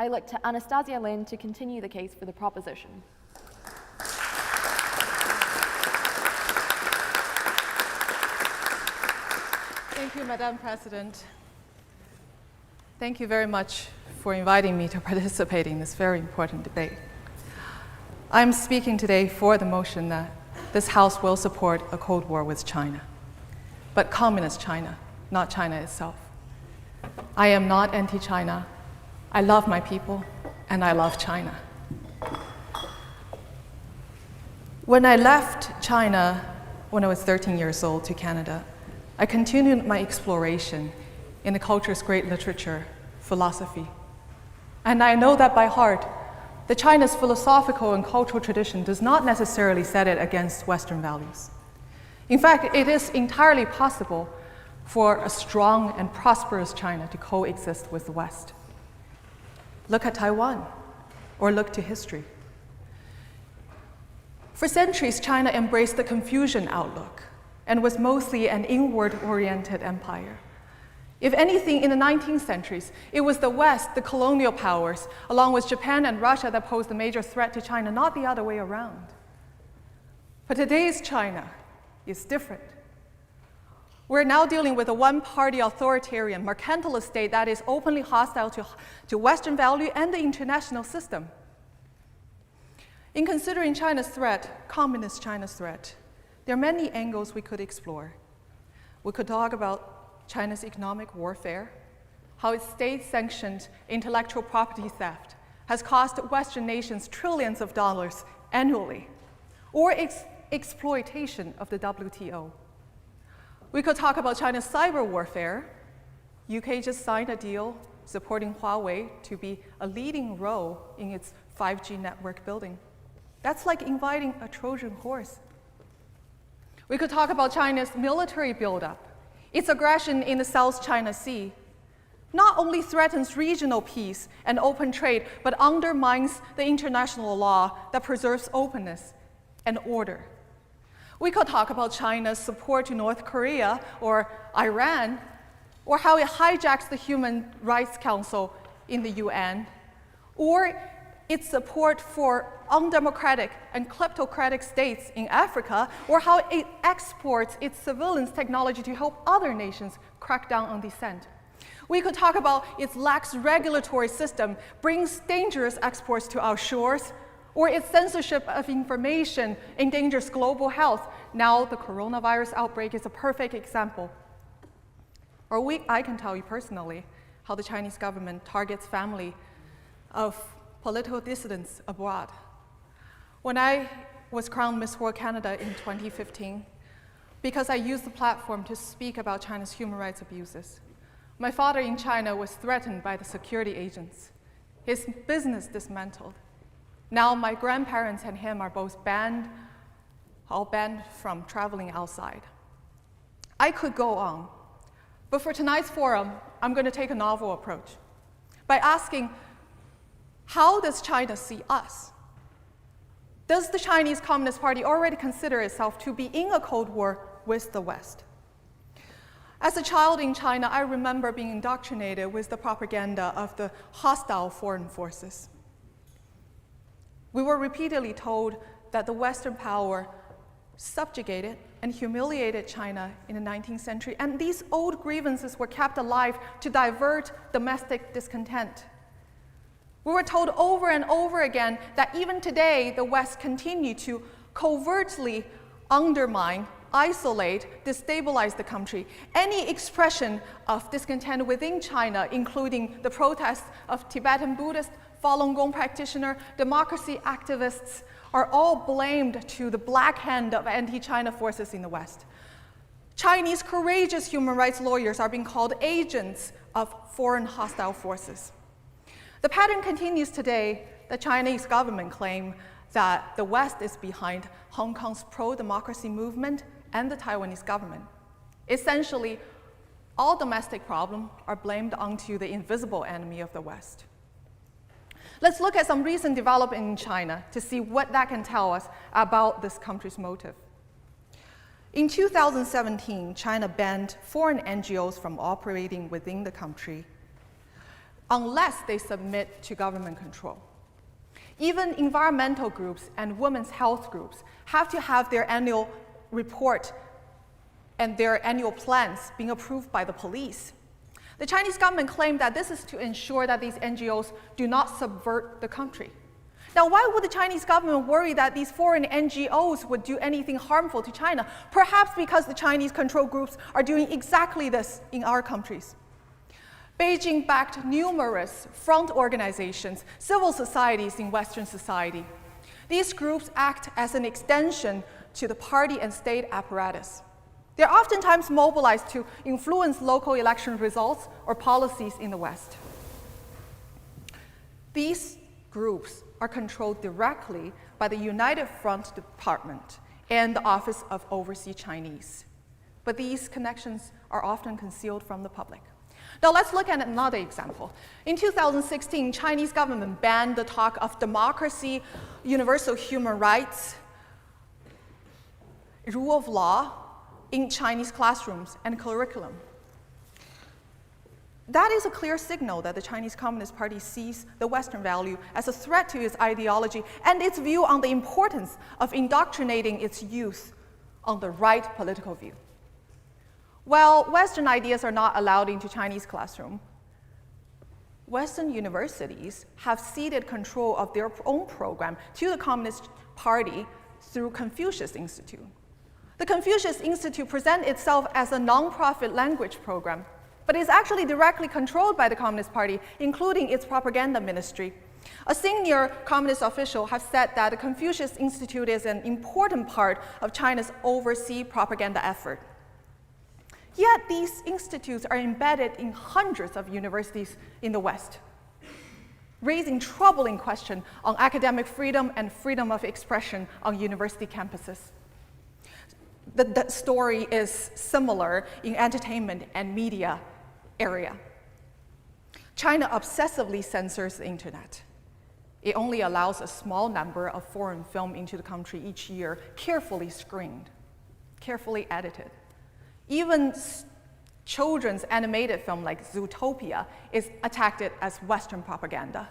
I look to Anastasia Lin to continue the case for the proposition. Thank you, Madam President. Thank you very much for inviting me to participate in this very important debate. I'm speaking today for the motion that this House will support a Cold War with China, but communist China, not China itself. I am not anti-China. I love my people, and I love China. When I left China when I was 13 years old to Canada, I continued my exploration in the culture's great literature, philosophy. And I know that by heart, that China's philosophical and cultural tradition does not necessarily set it against Western values. In fact, it is entirely possible for a strong and prosperous China to coexist with the West. Look at Taiwan, or look to history. For centuries, China embraced the Confucian outlook and was mostly an inward-oriented empire. If anything, in the 19th centuries, it was the West, the colonial powers, along with Japan and Russia, that posed a major threat to China, not the other way around. But today's China is different. We're now dealing with a one-party authoritarian, mercantilist state that is openly hostile to Western value and the international system. In considering China's threat, communist China's threat, there are many angles we could explore. We could talk about China's economic warfare, how its state-sanctioned intellectual property theft has cost Western nations trillions of dollars annually, or its exploitation of the WTO. We could talk about China's cyber warfare. UK just signed a deal supporting Huawei to be a leading role in its 5G network building. That's like inviting a Trojan horse. We could talk about China's military buildup. Its aggression in the South China Sea not only threatens regional peace and open trade, but undermines the international law that preserves openness and order. We could talk about China's support to North Korea or Iran, or how it hijacks the Human Rights Council in the UN, or its support for undemocratic and kleptocratic states in Africa, or how it exports its surveillance technology to help other nations crack down on dissent. We could talk about its lax regulatory system brings dangerous exports to our shores, or its censorship of information endangers global health. Now the coronavirus outbreak is a perfect example. Or I can tell you personally how the Chinese government targets family of political dissidents abroad. When I was crowned Miss World Canada in 2015, because I used the platform to speak about China's human rights abuses, my father in China was threatened by the security agents, his business dismantled. Now my grandparents and him are both all banned from traveling outside. I could go on, but for tonight's forum, I'm going to take a novel approach by asking, how does China see us? Does the Chinese Communist Party already consider itself to be in a Cold War with the West? As a child in China, I remember being indoctrinated with the propaganda of the hostile foreign forces. We were repeatedly told that the Western power subjugated and humiliated China in the 19th century, and these old grievances were kept alive to divert domestic discontent. We were told over and over again that even today, the West continued to covertly undermine, isolate, destabilize the country. Any expression of discontent within China, including the protests of Tibetan Buddhist, Falun Gong practitioner, democracy activists, are all blamed to the black hand of anti-China forces in the West. Chinese courageous human rights lawyers are being called agents of foreign hostile forces. The pattern continues today. The Chinese government claim that the West is behind Hong Kong's pro-democracy movement and the Taiwanese government. Essentially, all domestic problems are blamed onto the invisible enemy of the West. Let's look at some recent development in China to see what that can tell us about this country's motive. In 2017, China banned foreign NGOs from operating within the country. unless they submit to government control. Even environmental groups and women's health groups have to have their annual report and their annual plans being approved by the police. The Chinese government claimed that this is to ensure that these NGOs do not subvert the country. Now, why would the Chinese government worry that these foreign NGOs would do anything harmful to China? Perhaps because the Chinese control groups are doing exactly this in our countries. Beijing backed numerous front organizations, civil societies in Western society. These groups act as an extension to the party and state apparatus. They're oftentimes mobilized to influence local election results or policies in the West. These groups are controlled directly by the United Front Department and the Office of Overseas Chinese. But these connections are often concealed from the public. Now let's look at another example. In 2016, Chinese government banned the talk of democracy, universal human rights, rule of law in Chinese classrooms and curriculum. That is a clear signal that the Chinese Communist Party sees the Western value as a threat to its ideology and its view on the importance of indoctrinating its youth on the right political view. While Western ideas are not allowed into Chinese classroom, Western universities have ceded control of their own program to the Communist Party through Confucius Institute. The Confucius Institute presents itself as a non-profit language program, but is actually directly controlled by the Communist Party, including its propaganda ministry. A senior communist official has said that the Confucius Institute is an important part of China's overseas propaganda effort. Yet these institutes are embedded in hundreds of universities in the West, raising troubling questions on academic freedom and freedom of expression on university campuses. The story is similar in entertainment and media area. China obsessively censors the internet. It only allows a small number of foreign film into the country each year, carefully screened, carefully edited. Even children's animated film like Zootopia is attacked as Western propaganda.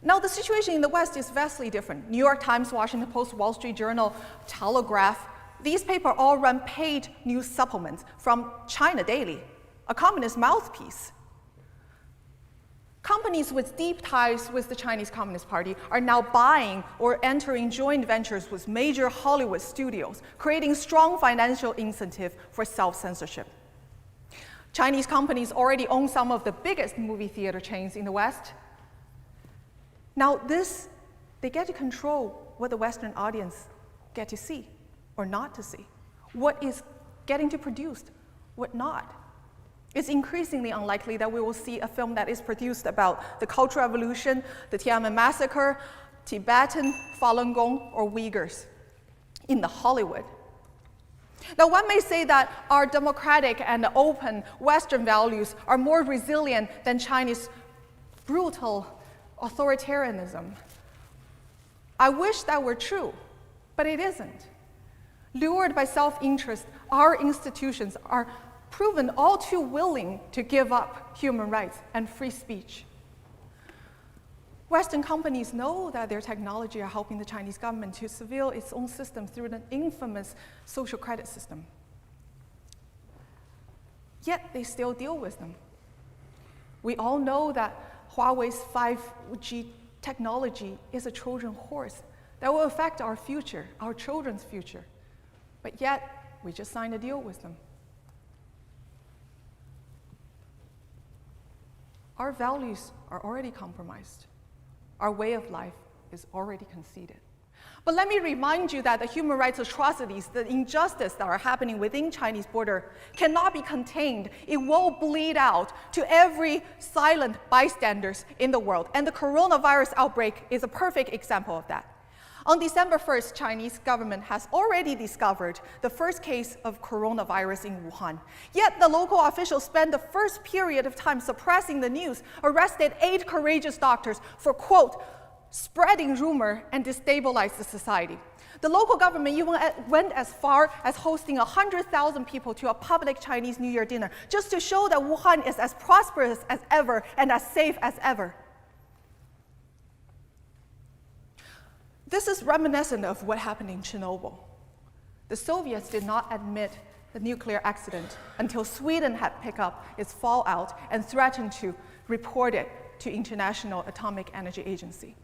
Now, the situation in the West is vastly different. New York Times, Washington Post, Wall Street Journal, Telegraph, these papers all run paid news supplements from China Daily, a communist mouthpiece. Companies with deep ties with the Chinese Communist Party are now buying or entering joint ventures with major Hollywood studios, creating strong financial incentive for self-censorship. Chinese companies already own some of the biggest movie theater chains in the West. Now they get to control what the Western audience get to see or not to see, what is getting to produced, what not. It's increasingly unlikely that we will see a film that is produced about the Cultural Revolution, the Tiananmen Massacre, Tibetan, Falun Gong, or Uyghurs in the Hollywood. Now, one may say that our democratic and open Western values are more resilient than Chinese brutal authoritarianism. I wish that were true, but it isn't. Lured by self-interest, our institutions are proven all too willing to give up human rights and free speech. Western companies know that their technology are helping the Chinese government to surveil its own system through an infamous social credit system. Yet they still deal with them. We all know that Huawei's 5G technology is a Trojan horse that will affect our future, our children's future. But yet, we just signed a deal with them. Our values are already compromised. Our way of life is already conceded. But let me remind you that the human rights atrocities, the injustice that are happening within Chinese border cannot be contained. It will bleed out to every silent bystanders in the world. And the coronavirus outbreak is a perfect example of that. On December 1st, Chinese government has already discovered the first case of coronavirus in Wuhan. Yet the local officials spent the first period of time suppressing the news, arrested 8 courageous doctors for, quote, spreading rumor and destabilize the society. The local government even went as far as hosting 100,000 people to a public Chinese New Year dinner, just to show that Wuhan is as prosperous as ever and as safe as ever. This is reminiscent of what happened in Chernobyl. The Soviets did not admit the nuclear accident until Sweden had picked up its fallout and threatened to report it to International Atomic Energy Agency.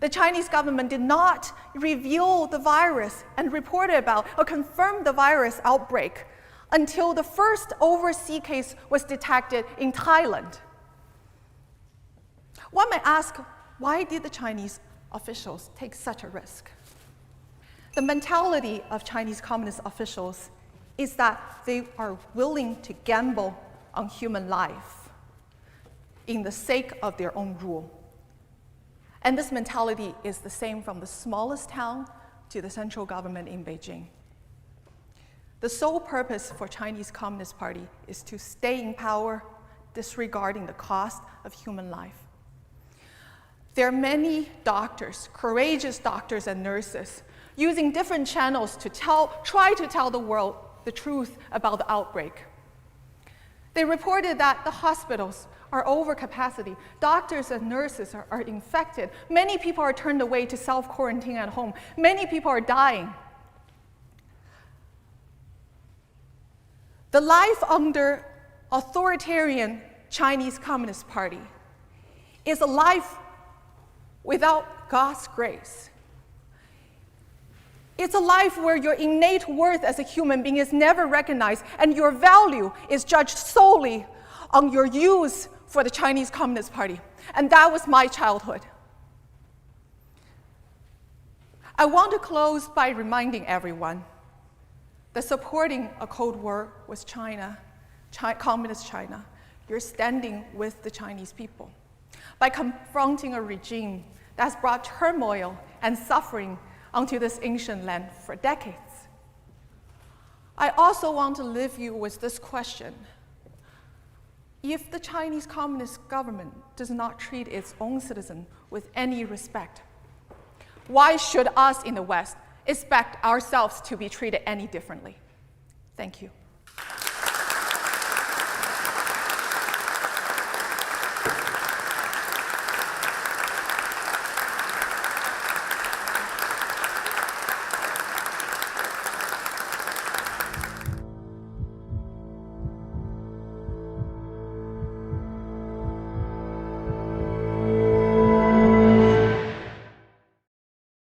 The Chinese government did not reveal the virus and report about or confirm the virus outbreak until the first overseas case was detected in Thailand. One may ask, why did the Chinese officials take such a risk? The mentality of Chinese Communist officials is that they are willing to gamble on human life in the sake of their own rule. And this mentality is the same from the smallest town to the central government in Beijing. The sole purpose for Chinese Communist Party is to stay in power, disregarding the cost of human life. There are many doctors, courageous doctors and nurses, using different channels to try to tell the world the truth about the outbreak. They reported that the hospitals are over capacity. Doctors and nurses are infected. Many people are turned away to self-quarantine at home. Many people are dying. The life under authoritarian Chinese Communist Party is a life without God's grace. It's a life where your innate worth as a human being is never recognized, and your value is judged solely on your use for the Chinese Communist Party. And that was my childhood. I want to close by reminding everyone that supporting a Cold War with China, Communist China, you're standing with the Chinese people. By confronting a regime that's brought turmoil and suffering onto this ancient land for decades. I also want to leave you with this question. If the Chinese Communist government does not treat its own citizens with any respect, why should us in the West expect ourselves to be treated any differently? Thank you.